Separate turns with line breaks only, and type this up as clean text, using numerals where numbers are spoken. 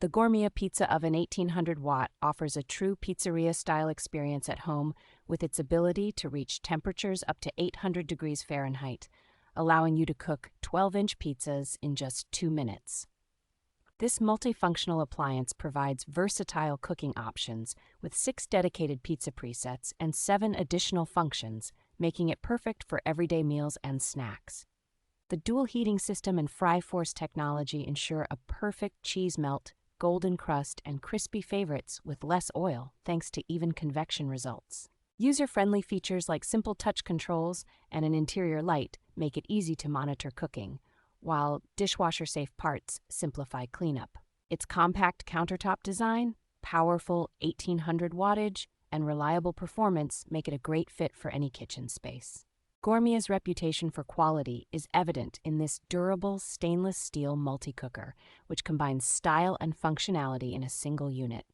The Gourmia Pizza Oven 1800 watt offers a true pizzeria-style experience at home with its ability to reach temperatures up to 800 degrees Fahrenheit, allowing you to cook 12-inch pizzas in just 2 minutes. This multifunctional appliance provides versatile cooking options with 6 dedicated pizza presets and 7 additional functions, making it perfect for everyday meals and snacks. The dual heating system and FryForce technology ensure a perfect cheese melt, golden crust, and crispy favorites with less oil thanks to even convection results. User-friendly features like simple touch controls and an interior light make it easy to monitor cooking, while dishwasher-safe parts simplify cleanup. Its compact countertop design, powerful 1800 wattage, and reliable performance make it a great fit for any kitchen space. Gourmia's reputation for quality is evident in this durable stainless steel multi-cooker, which combines style and functionality in a single unit.